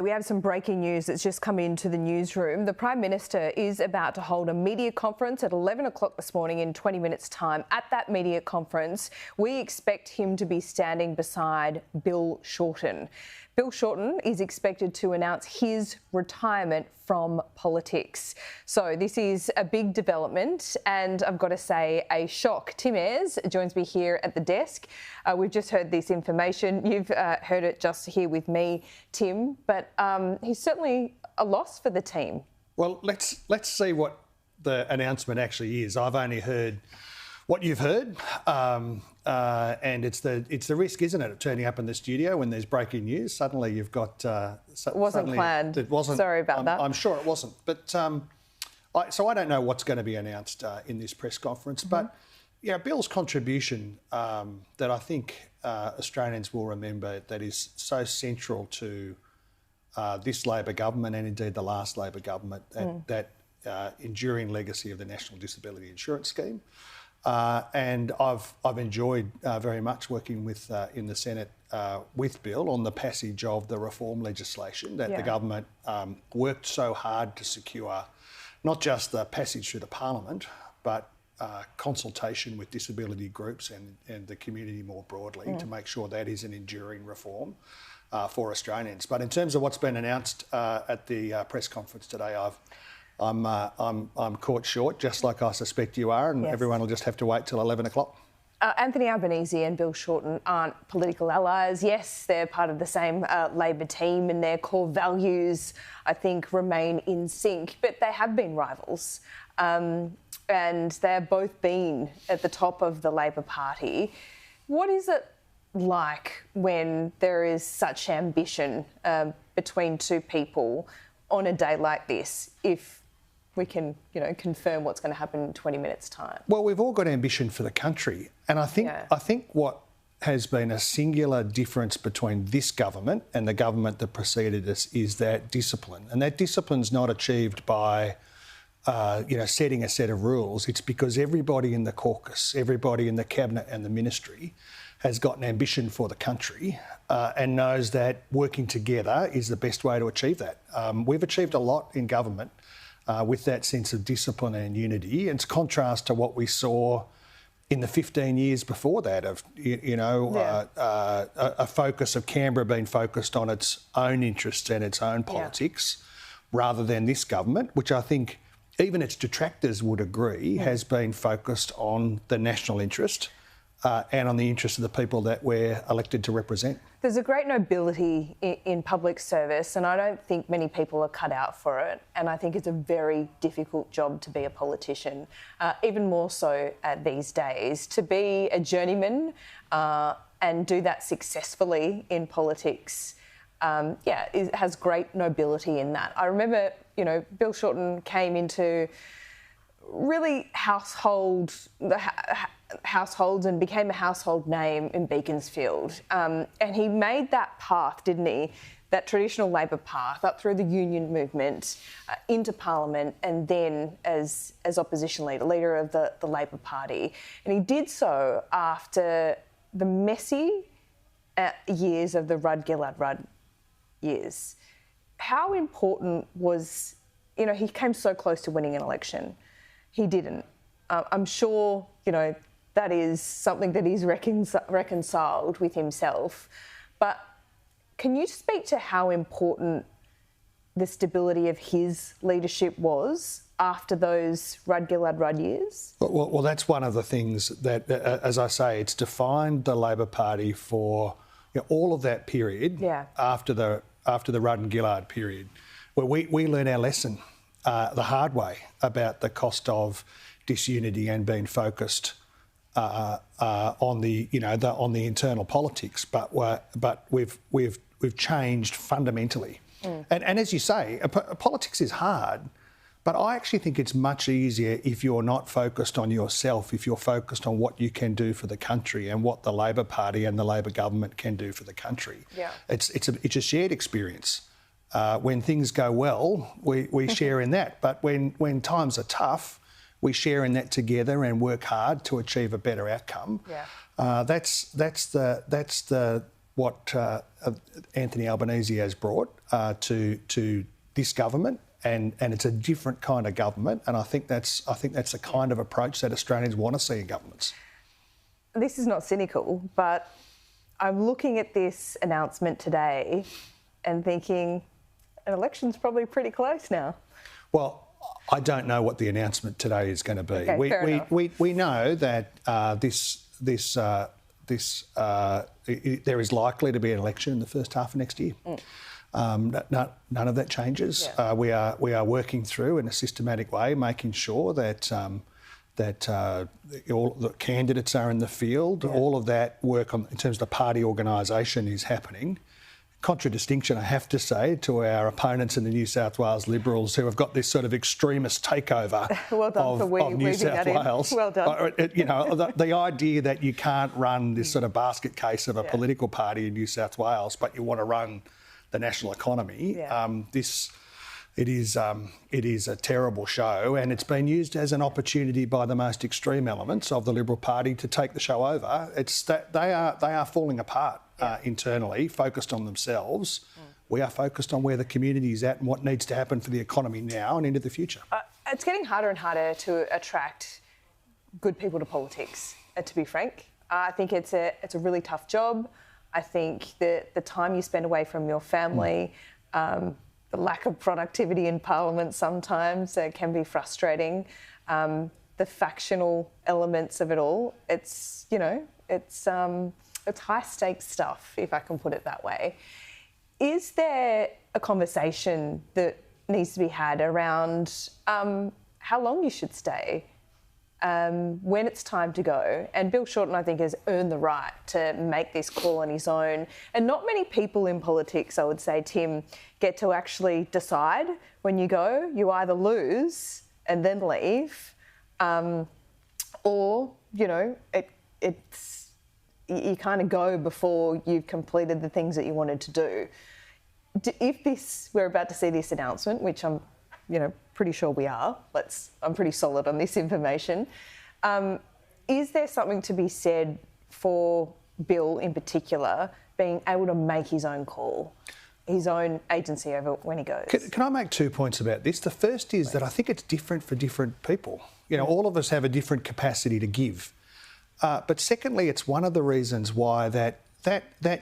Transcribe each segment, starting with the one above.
We have some breaking news that's just come into the newsroom. The Prime Minister is about to hold a media conference at 11 o'clock this morning in 20 minutes' time. At that media conference, we expect him to be standing beside Bill Shorten. Bill Shorten is expected to announce his retirement from politics. So this is a big development and I've got to say a shock. Tim Ayres joins me here at the desk. We've just heard this information. You've heard it just here with me, Tim, but he's certainly a loss for the team. Well, let's see what the announcement actually is. I've only heard what you've heard, and it's the risk, isn't it, of turning up in the studio when there's breaking news. Suddenly you've got... It wasn't planned. It wasn't. Sorry about that. I'm sure it wasn't. But so I don't know what's going to be announced in this press conference. Mm-hmm. But yeah, Bill's contribution that I think Australians will remember, that is so central to this Labor government and indeed the last Labor government, that enduring legacy of the National Disability Insurance Scheme. And I've enjoyed very much working with in the Senate with Bill on the passage of the reform legislation that the government worked so hard to secure, not just the passage through the Parliament, but consultation with disability groups and the community more broadly to make sure that is an enduring reform for Australians. But in terms of what's been announced at the press conference today, I'm caught short, just like I suspect you are, and everyone will just have to wait till 11 o'clock. Anthony Albanese and Bill Shorten aren't political allies. Yes, they're part of the same Labor team and their core values, I think, remain in sync, but they have been rivals. And they've both been at the top of the Labor Party. What is it like when there is such ambition between two people on a day like this, if we can, confirm what's going to happen in 20 minutes' time? Well, we've all got ambition for the country. And I think what has been a singular difference between this government and the government that preceded us is that discipline. And that discipline's not achieved by, setting a set of rules. It's because everybody in the caucus, everybody in the cabinet and the ministry has got an ambition for the country and knows that working together is the best way to achieve that. We've achieved a lot in government with that sense of discipline and unity. It's contrast to what we saw in the 15 years before that of, a focus of Canberra being focused on its own interests and its own politics rather than this government, which I think even its detractors would agree has been focused on the national interest and on the interests of the people that we're elected to represent. There's a great nobility in public service, and I don't think many people are cut out for it. And I think it's a very difficult job to be a politician, even more so these days. To be a journeyman and do that successfully in politics, it has great nobility in that. I remember, Bill Shorten came into really households and became a household name in Beaconsfield. And he made that path, didn't he? That traditional Labor path up through the union movement into Parliament and then as opposition leader of the Labor Party. And he did so after the messy years of the Rudd-Gillard-Rudd years. How important was, he came so close to winning an election. He didn't. I'm sure, that is something that he's reconciled with himself. But can you speak to how important the stability of his leadership was after those Rudd-Gillard-Rudd years? Well, that's one of the things that, as I say, it's defined the Labor Party for all of that period after the Rudd and Gillard period, where we learned our lesson the hard way about the cost of disunity and being focused on the internal politics, but we've changed fundamentally. And as you say, politics is hard, but I actually think it's much easier if you're not focused on yourself, if you're focused on what you can do for the country and what the Labor Party and the Labor government can do for the country. Yeah. It's a shared experience. When things go well, we share in that, but when times are tough, we share in that together and work hard to achieve a better outcome. Yeah. That's the Anthony Albanese has brought to this government, and it's a different kind of government, and I think that's the kind of approach that Australians want to see in governments. This is not cynical, but I'm looking at this announcement today and thinking an election's probably pretty close now. Well, I don't know what the announcement today is going to be. Okay, we know that there is likely to be an election in the first half of next year. None of that changes. Yeah. We are working through in a systematic way, making sure that all the candidates are in the field. Yeah. All of that work in terms of the party organisation is happening. Contradistinction, I have to say, to our opponents in the New South Wales Liberals, who have got this sort of extremist takeover of New South Wales. Well done. You know, the idea that you can't run this sort of basket case of a political party in New South Wales, but you want to run the national economy. Yeah. It is a terrible show, and it's been used as an opportunity by the most extreme elements of the Liberal Party to take the show over. It's that they are falling apart internally, focused on themselves. We are focused on where the community is at and what needs to happen for the economy now and into the future. It's getting harder and harder to attract good people to politics, to be frank. I think it's a really tough job. I think that the time you spend away from your family, the lack of productivity in Parliament sometimes can be frustrating. The factional elements of it all, it's high stakes stuff, if I can put it that way. Is there a conversation that needs to be had around how long you should stay, when it's time to go? And Bill Shorten, I think, has earned the right to make this call on his own. And not many people in politics, I would say, Tim, get to actually decide when you go. You either lose and then leave, or, you know, you kind of go before you've completed the things that you wanted to do. If we're about to see this announcement, which I'm pretty sure we are. I'm pretty solid on this information. Is there something to be said for Bill in particular being able to make his own call, his own agency over when he goes? Can I make 2 points about this? The first is that I think it's different for different people. You know, all of us have a different capacity to give. But secondly, it's one of the reasons why that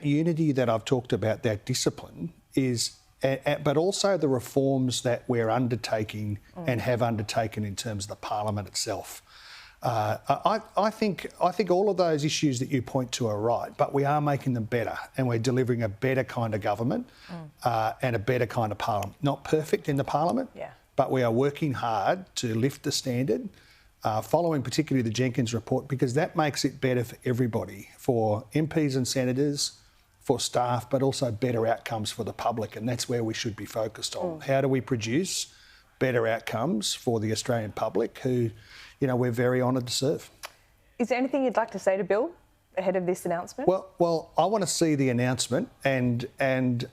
unity that I've talked about, that discipline, is, but also the reforms that we're undertaking and have undertaken in terms of the Parliament itself. I think all of those issues that you point to are right, but we are making them better, and we're delivering a better kind of government and a better kind of Parliament. Not perfect in the Parliament, but we are working hard to lift the standard, following particularly the Jenkins report, because that makes it better for everybody, for MPs and senators, for staff, but also better outcomes for the public, and that's where we should be focused on. How do we produce better outcomes for the Australian public, who, you know, we're very honoured to serve? Is there anything you'd like to say to Bill ahead of this announcement? Well, I want to see the announcement, and let's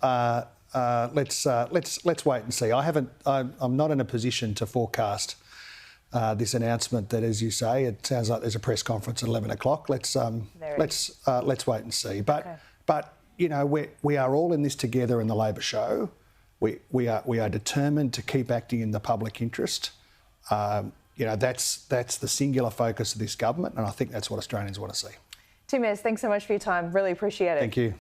wait and see. I'm not in a position to forecast this announcement. That, as you say, it sounds like there's a press conference at 11 o'clock. Let's wait and see. But you know, we are all in this together in the Labor show. We are determined to keep acting in the public interest. You know, that's the singular focus of this government, and I think that's what Australians want to see. Tim Ayres, thanks so much for your time. Really appreciate it. Thank you.